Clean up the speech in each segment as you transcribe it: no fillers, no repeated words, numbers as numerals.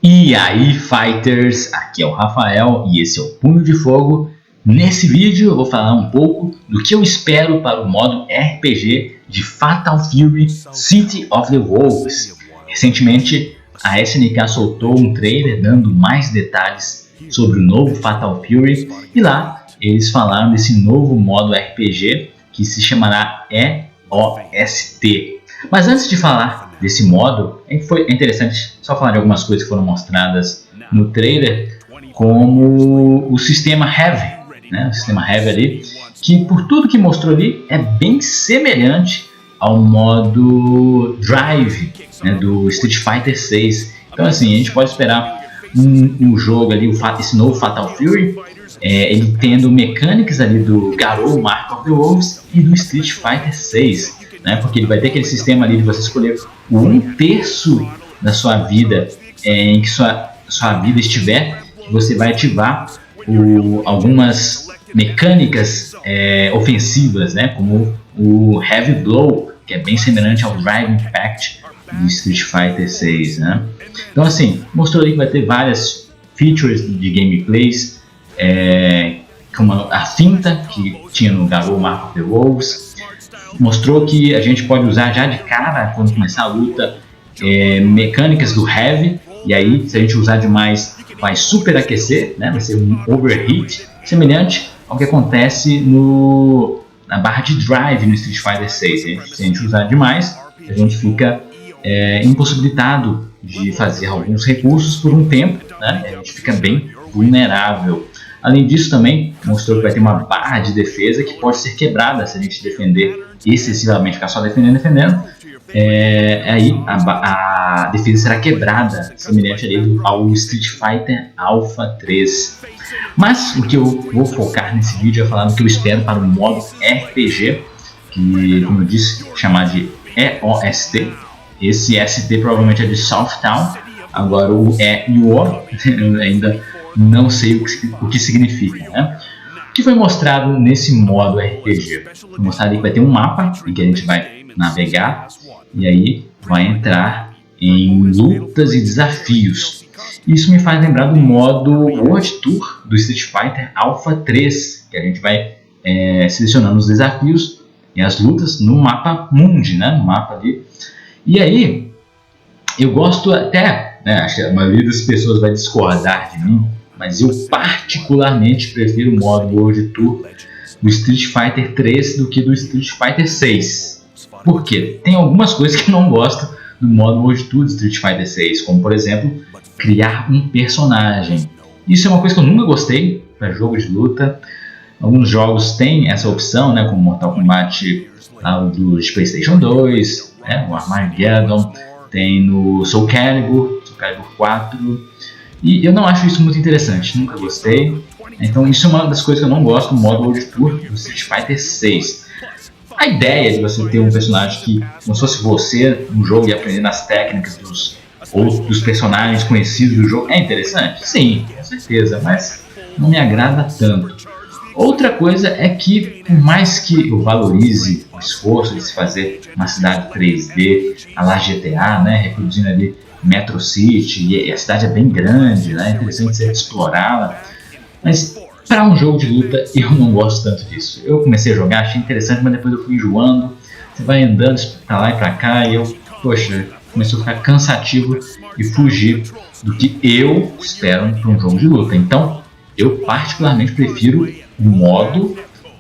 E aí, fighters, aqui é o Rafael e esse é o Punho de Fogo. Nesse vídeo eu vou falar um pouco do que eu espero para o modo RPG de Fatal Fury City of the Wolves. Recentemente a SNK soltou um trailer dando mais detalhes sobre o novo Fatal Fury e lá eles falaram desse novo modo RPG que se chamará EOST. Mas antes de falar desse modo, é interessante só falar de algumas coisas que foram mostradas no trailer, como o sistema Heavy, né? O sistema Heavy ali, que por tudo que mostrou ali é bem semelhante ao modo Drive, né, do Street Fighter 6. Então assim, a gente pode esperar um jogo ali, esse novo Fatal Fury, ele tendo mecânicas ali do Garou Mark of the Wolves e do Street Fighter 6. Né, porque ele vai ter aquele sistema ali de você escolher o 1/3 da sua vida em que sua vida estiver, que você vai ativar algumas mecânicas ofensivas, né, como o Heavy Blow, que é bem semelhante ao Drive Impact de Street Fighter 6. Né? Então assim, mostrou ali que vai ter várias features de gameplays, como a finta que tinha no Garou Mark of the Wolves. Mostrou que a gente pode usar já de cara, quando começar a luta, mecânicas do Heavy, e aí se a gente usar demais vai superaquecer, né? Vai ser um overheat, semelhante ao que acontece na barra de Drive no Street Fighter 6. Se a gente usar demais, a gente fica impossibilitado de fazer alguns recursos por um tempo, né? A gente fica bem vulnerável. Além disso, também mostrou que vai ter uma barra de defesa que pode ser quebrada se a gente defender excessivamente, ficar só defendendo. Aí a defesa será quebrada, semelhante ali ao Street Fighter Alpha 3. Mas o que eu vou focar nesse vídeo é falar do que eu espero para o modo RPG, que, como eu disse, chamar de EOST. Esse ST provavelmente é de Southtown, agora o E e o O eu ainda não sei o que significa, né? O que foi mostrado nesse modo RPG? Foi mostrado que vai ter um mapa em que a gente vai navegar e aí vai entrar em lutas e desafios. Isso me faz lembrar do modo World Tour do Street Fighter Alpha 3, que a gente vai selecionando os desafios e as lutas no mapa Mundi, né? No mapa ali. E aí, eu gosto até, né, acho que a maioria das pessoas vai discordar de mim, mas eu particularmente prefiro o modo World Tour do Street Fighter 3 do que do Street Fighter 6. Por quê? Tem algumas coisas que eu não gosto do modo World Tour do Street Fighter 6, como por exemplo, criar um personagem. Isso é uma coisa que eu nunca gostei para jogo de luta. Alguns jogos têm essa opção, né, como Mortal Kombat do PlayStation 2, né, o Armageddon, tem no Soul Calibur 4. E eu não acho isso muito interessante, nunca gostei. Então isso é uma das coisas que eu não gosto do modo World Tour do Street Fighter 6. A ideia de você ter um personagem que, como se fosse você no jogo e aprendendo as técnicas dos personagens conhecidos do jogo, é interessante? Sim, com certeza, mas não me agrada tanto. Outra coisa é que, por mais que eu valorize o esforço de se fazer uma cidade 3D, a la GTA, né, reproduzindo ali Metro City, e a cidade é bem grande, né? É interessante você explorá-la, mas para um jogo de luta eu não gosto tanto disso. Eu comecei a jogar, achei interessante, mas depois eu fui enjoando. Você vai andando para lá e para cá e começou a ficar cansativo e fugir do que eu espero para um jogo de luta. Então eu particularmente prefiro o modo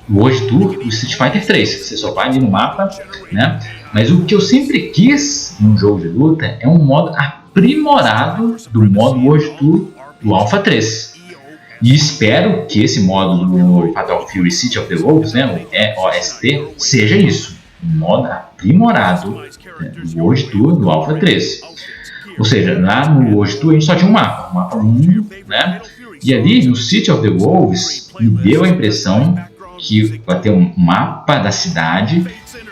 World Tour do Street Fighter 3, que você só vai ali no mapa, né? Mas o que eu sempre quis num jogo de luta é um modo aprimorado do modo World Tour do Alpha 3. E espero que esse modo do Fatal Fury City of the Wolves, né, o EOST, seja isso, um modo aprimorado, né, do World Tour do Alpha 3. Ou seja, lá no World Tour a gente só tinha um mapa mundo, né? E ali no City of the Wolves me deu a impressão que vai ter um mapa da cidade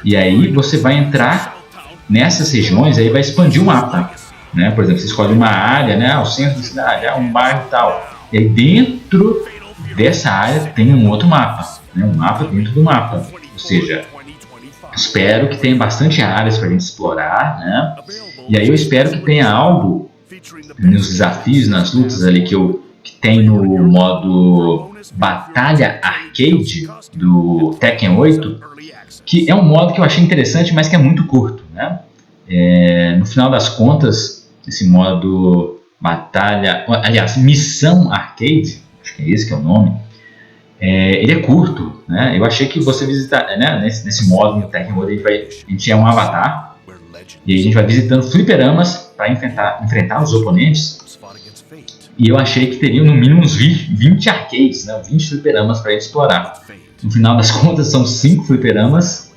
e aí você vai entrar nessas regiões, aí vai expandir o mapa, né? Por exemplo, você escolhe uma área, né? O centro da cidade, um bairro e tal, e aí dentro dessa área tem um outro mapa, né? Um mapa dentro do mapa. Ou seja, espero que tenha bastante áreas para a gente explorar, né? E aí eu espero que tenha algo nos desafios, nas lutas ali que tem no modo Batalha Arcade do Tekken 8, que é um modo que eu achei interessante, mas que é muito curto, né? No final das contas, esse modo Batalha, aliás, Missão Arcade, acho que é esse que é o nome, ele é curto, né? Eu achei que você visitar, né, nesse modo no Tekken 8, a gente é um avatar e a gente vai visitando fliperamas para enfrentar os oponentes. E eu achei que teriam no mínimo uns 20 arcades, né? 20 fliperamas para explorar. No final das contas, são 5 fliperamas,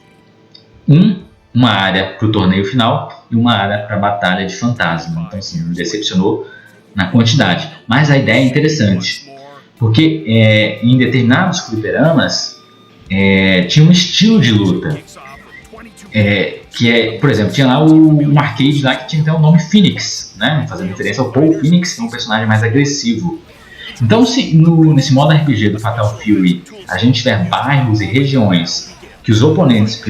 uma área para o torneio final e uma área para a batalha de fantasma. Então, assim, me decepcionou na quantidade. Mas a ideia é interessante, porque em determinados fliperamas tinha um estilo de luta. Por exemplo, tinha lá um arcade lá que tinha até o nome Phoenix, né? Fazendo referência ao Paul Phoenix, que é um personagem mais agressivo. Então, se nesse modo RPG do Fatal Fury a gente tiver bairros e regiões que os oponentes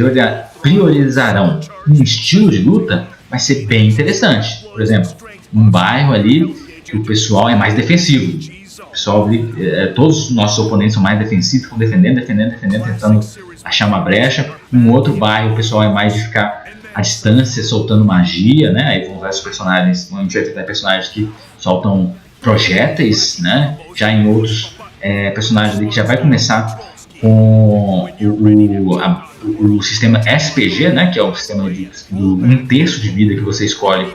priorizarão um estilo de luta, vai ser bem interessante. Por exemplo, um bairro ali que o pessoal é mais defensivo. O pessoal, todos os nossos oponentes são mais defensivos, ficam defendendo, tentando achar uma brecha. Um outro bairro, o pessoal é mais de ficar à distância, soltando magia, né? Aí vão usar os personagens, a gente vai ter personagens que soltam projéteis, né? Já em outros personagens ali que já vai começar com o sistema SPG, né? Que é o sistema de 1/3 de vida que você escolhe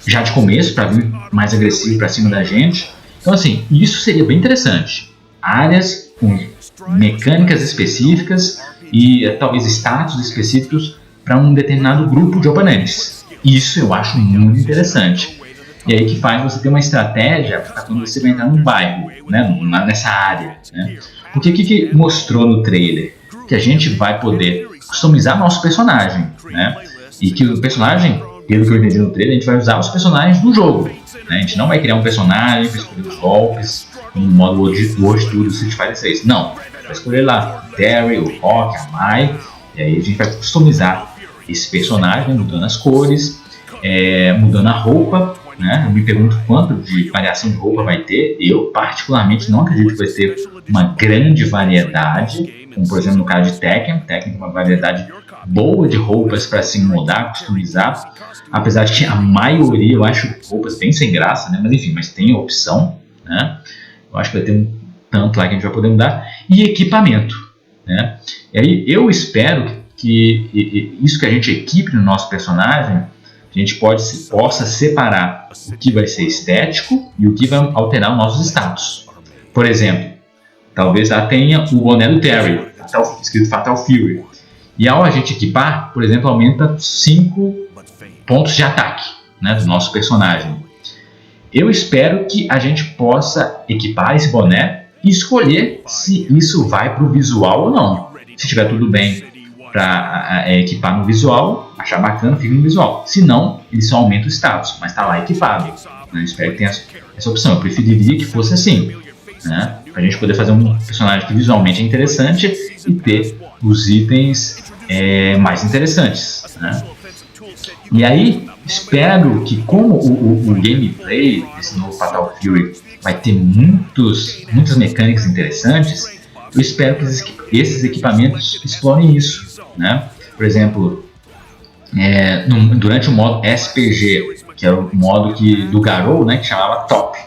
já de começo para vir mais agressivo para cima da gente. Então, assim, isso seria bem interessante. Áreas com mecânicas específicas e talvez status específicos para um determinado grupo de oponentes. Isso eu acho muito interessante. E aí que faz você ter uma estratégia para quando você vai entrar num bairro, né, nessa área. Né? Porque o que mostrou no trailer? Que a gente vai poder customizar nosso personagem. Né? E que o personagem, pelo que eu entendi no trailer, a gente vai usar os personagens do jogo. Né? A gente não vai criar um personagem para escolher os golpes no modo World Tour do Street Fighter 6. Não. Vai escolher lá o Terry, o Rock, a Mai. E aí a gente vai customizar esse personagem, mudando as cores, mudando a roupa. Né? Eu me pergunto quanto de variação de roupa vai ter. Eu particularmente não acredito que vai ter uma grande variedade, como por exemplo no caso de Tekken tem uma variedade boa de roupas para se mudar, customizar, apesar de que a maioria eu acho roupas bem sem graça, né? Mas tem opção, né? Eu acho que vai ter um tanto lá que a gente vai poder mudar, e equipamento, né? E aí eu espero que isso que a gente equipe no nosso personagem, a gente possa separar o que vai ser estético e o que vai alterar os nossos status. Por exemplo, talvez lá tenha o boné do Terry, escrito Fatal Fury. E ao a gente equipar, por exemplo, aumenta 5 pontos de ataque, né, do nosso personagem. Eu espero que a gente possa equipar esse boné e escolher se isso vai para o visual ou não. Se tiver tudo bem para equipar no visual, achar bacana, fica no visual. Se não, ele só aumenta o status, mas está lá equipado. Né? Eu espero que tenha essa opção. Eu preferiria que fosse assim, né? Para a gente poder fazer um personagem que visualmente é interessante e ter os itens mais interessantes. Né? E aí, espero que como o gameplay desse novo Fatal Fury vai ter muitas mecânicas interessantes, eu espero que esses equipamentos explorem isso. Né? Por exemplo, durante o modo SPG, que é o modo do Garou, né, que chamava TOP,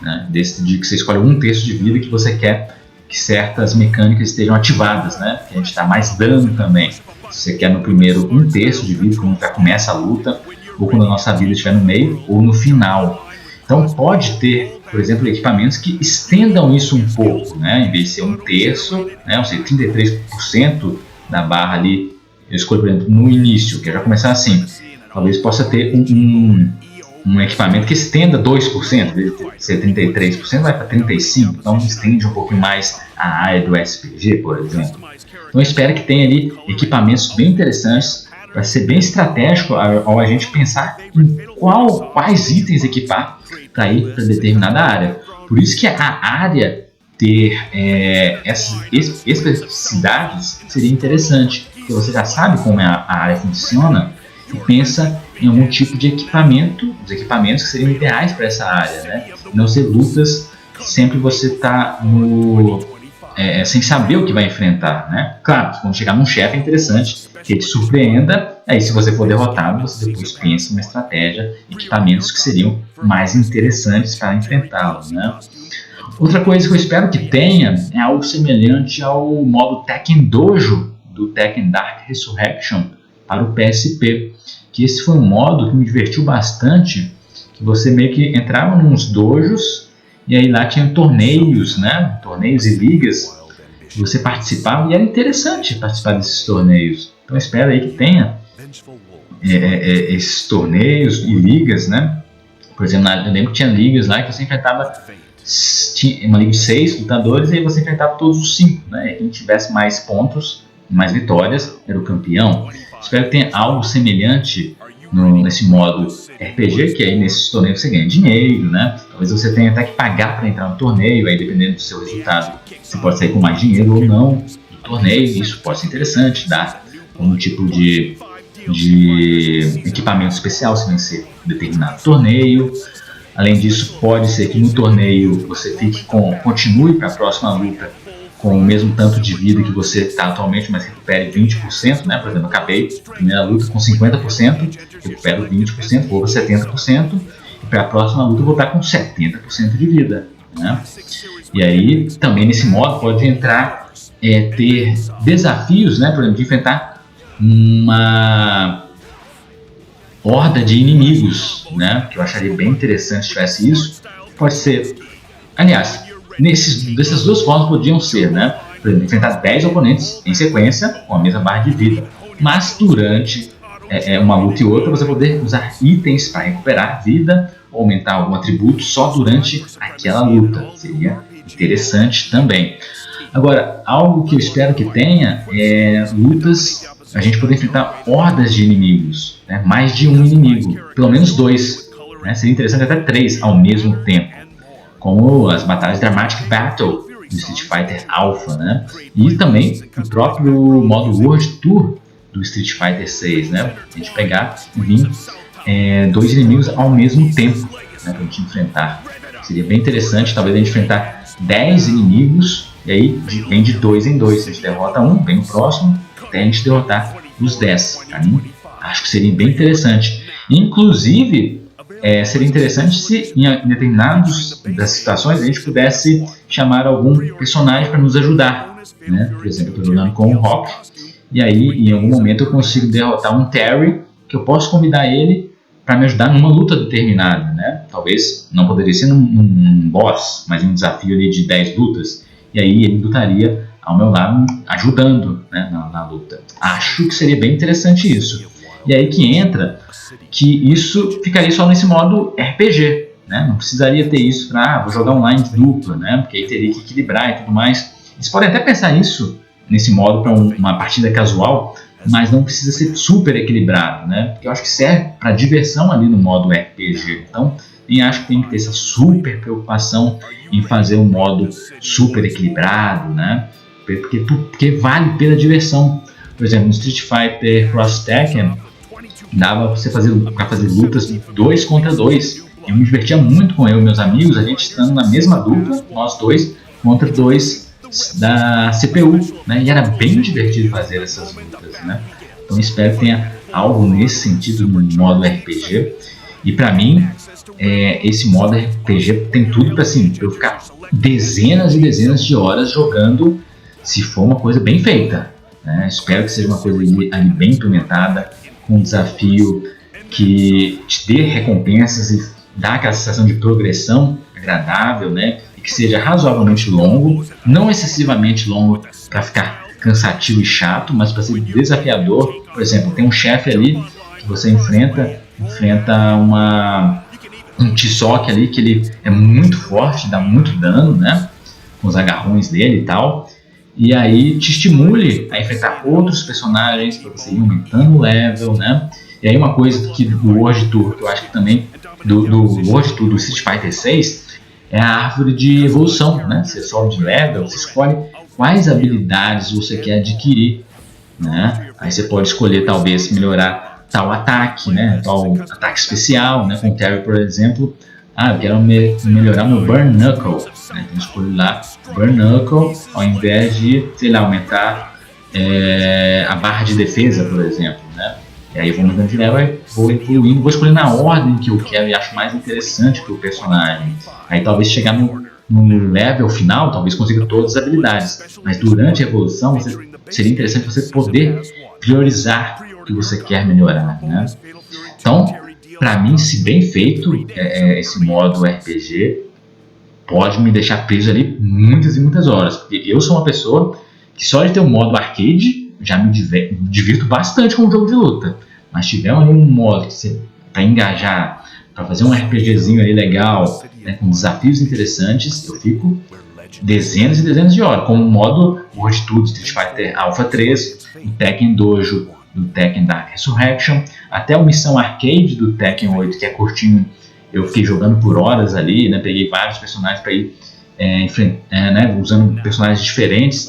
né, desse de que você escolhe 1/3 de vida que você quer que certas mecânicas estejam ativadas, né? Que a gente dá mais dano também. Se você quer no primeiro 1/3 de vida, quando já começa a luta, ou quando a nossa vida estiver no meio, ou no final. Então pode ter, por exemplo, equipamentos que estendam isso um pouco, né? Em vez de ser 1/3, né? Ou seja, 33% da barra ali, eu escolho, por exemplo, no início, que já começar assim. Talvez possa ter um equipamento que estenda 2%, em vez de ser 33%, vai para 35%, então estende um pouquinho mais a área do SPG, por exemplo. Então eu espero que tenha ali equipamentos bem interessantes, para ser bem estratégico ao a gente pensar em quais itens equipar para ir para determinada área. Por isso que a área ter essas especificidades seria interessante, porque você já sabe como a área funciona e pensa em algum tipo de equipamento, os equipamentos que seriam ideais para essa área, né? Não ser lutas sempre você está sem saber o que vai enfrentar, né? Claro, quando chegar num chefe é interessante que ele te surpreenda, aí se você for derrotado, você depois pensa em uma estratégia, equipamentos que seriam mais interessantes para enfrentá-lo, né? Outra coisa que eu espero que tenha é algo semelhante ao modo Tekken Dojo do Tekken Dark Resurrection para o PSP, que esse foi um modo que me divertiu bastante, que você meio que entrava nos dojos e aí lá tinha torneios, né? Torneios e ligas que você participava e era interessante participar desses torneios. Então eu espero aí que tenha esses torneios e ligas, né? Por exemplo, eu lembro que tinha ligas lá que você enfrentava uma liga de 6 lutadores e aí você enfrentava todos os 5, né? E quem tivesse mais pontos, mais vitórias, era o campeão. Espero que tenha algo semelhante nesse modo RPG, que aí nesses torneios você ganha dinheiro, né? Talvez você tenha até que pagar para entrar no torneio, aí dependendo do seu resultado, você pode sair com mais dinheiro ou não do torneio. Isso pode ser interessante, dar um tipo de equipamento especial se vencer determinado torneio. Além disso, pode ser que no torneio você continue para a próxima luta com o mesmo tanto de vida que você está atualmente, mas recupere 20%, né? Por exemplo, eu acabei a primeira luta com 50%, recupero 20%, vou para 70%, e para a próxima luta eu vou estar com 70% de vida, né? E aí, também nesse modo, pode entrar, ter desafios, né? Por exemplo, de enfrentar uma horda de inimigos, né? Que eu acharia bem interessante se tivesse isso. Pode ser, aliás, dessas duas formas podiam ser, né? Por exemplo, enfrentar 10 oponentes em sequência com a mesma barra de vida, mas durante uma luta e outra você poder usar itens para recuperar vida ou aumentar algum atributo só durante aquela luta. Seria interessante também. Agora, algo que eu espero que tenha é lutas, a gente poder enfrentar hordas de inimigos, né? Mais de um inimigo, pelo menos 2, né? Seria interessante até 3 ao mesmo tempo, como as batalhas Dramatic Battle do Street Fighter Alpha, né? E também o próprio modo World Tour do Street Fighter 6, né? A gente pegar e vir 2 inimigos ao mesmo tempo, né? Para a gente enfrentar. Seria bem interessante, talvez a gente enfrentar 10 inimigos e aí vem de 2 em 2. Se a gente derrota um, vem no próximo, até a gente derrotar os 10. Para mim, acho que seria bem interessante. Inclusive, seria interessante se em determinadas das situações a gente pudesse chamar algum personagem para nos ajudar, né? Por exemplo, eu estou jogando com o Rock e aí em algum momento eu consigo derrotar um Terry, que eu posso convidar ele para me ajudar numa luta determinada, né? Talvez não poderia ser num boss, mas em um desafio ali de 10 lutas, e aí ele lutaria ao meu lado ajudando, né, na luta. Acho que seria bem interessante isso. E aí que entra que isso ficaria só nesse modo RPG, né? Não precisaria ter isso para vou jogar online de dupla, né? Porque aí teria que equilibrar e tudo mais. Vocês podem até pensar isso nesse modo para uma partida casual, mas não precisa ser super equilibrado, né? Porque eu acho que serve para diversão ali no modo RPG. Então, nem acho que tem que ter essa super preocupação em fazer um modo super equilibrado, né? Porque vale pela diversão. Por exemplo, no Street Fighter Cross Tekken dava para fazer lutas 2 contra 2. Eu me divertia muito com eu e meus amigos, a gente estando na mesma dupla, nós dois contra 2 da CPU, né? E era bem divertido fazer essas lutas, né? Então espero que tenha algo nesse sentido no modo RPG. E para mim, esse modo RPG tem tudo para assim, eu ficar dezenas e dezenas de horas jogando, se for uma coisa bem feita, né? Espero que seja uma coisa ali bem implementada, com um desafio que te dê recompensas e dá aquela sensação de progressão agradável, né? E que seja razoavelmente longo, não excessivamente longo para ficar cansativo e chato, mas para ser desafiador. Por exemplo, tem um chefe ali que você enfrenta um T-Sock ali que ele é muito forte, dá muito dano, né? Com os agarrões dele e tal. E aí te estimule a enfrentar outros personagens para você ir aumentando o level, né? E aí uma coisa que do World Tour, que eu acho que também do World Tour do Street Fighter 6 é a árvore de evolução, né? Você sobe de level, você escolhe quais habilidades você quer adquirir, né? Aí você pode escolher talvez melhorar tal ataque, né, tal ataque especial, né, com o Terry, por exemplo. Eu quero melhorar meu Burn Knuckle, né, então escolho lá Burn Knuckle ao invés de, sei lá, aumentar a barra de defesa, por exemplo, né. E aí eu vou mudando de level, vou evoluindo, vou escolhendo a ordem que eu quero e acho mais interessante para o personagem. Aí talvez chegar no level final, talvez consiga todas as habilidades, mas durante a evolução seria interessante você poder priorizar o que você quer melhorar, né? Então, para mim, se bem feito, esse modo RPG pode me deixar preso ali muitas e muitas horas, porque eu sou uma pessoa que só de ter um modo arcade já me divirto bastante com o jogo de luta, mas se tiver ali um modo que você para engajar, para fazer um RPGzinho ali legal, né, com desafios interessantes, eu fico dezenas e dezenas de horas, como o modo World Tour de Street Fighter Alpha 3, o Tekken Dojo do Tekken Dark Resurrection, até a missão arcade do Tekken 8, que é curtinho, eu fiquei jogando por horas ali, né, peguei vários personagens para ir né, usando personagens diferentes,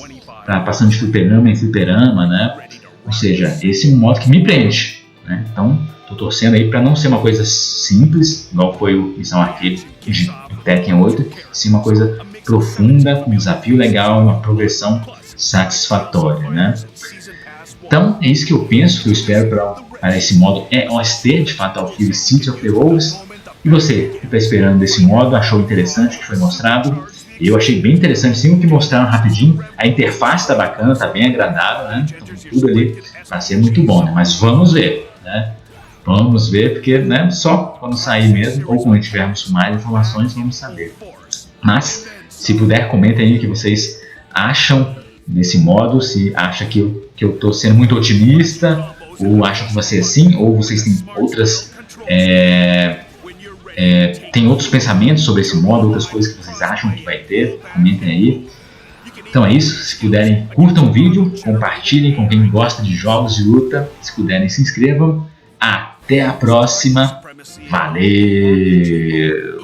passando de fliperama em fliperama, né? Ou seja, esse é um modo que me prende, né? Então, tô torcendo aí para não ser uma coisa simples, igual foi o Missão Arcade de Tekken 8, sim uma coisa profunda, com um desafio legal, uma progressão satisfatória, né? Então, é isso que eu penso, que eu espero para esse modo EOST de Fatal Fury City of the Wolves. E você, que está esperando desse modo, achou interessante o que foi mostrado? Eu achei bem interessante, sim, o que mostraram rapidinho. A interface está bacana, está bem agradável, né? Então, tudo ali vai ser muito bom, né? Mas vamos ver, né? Vamos ver, porque né, só quando sair mesmo, ou quando tivermos mais informações, vamos saber. Mas, se puder, comentem aí o que vocês acham desse modo, se acha que eu estou sendo muito otimista, ou acham que vai ser assim, ou vocês têm outras... tem outros pensamentos sobre esse modo, outras coisas que vocês acham que vai ter, comentem aí. Então é isso, se puderem curtam o vídeo, compartilhem com quem gosta de jogos de luta, se puderem se inscrevam. Até a próxima, valeu!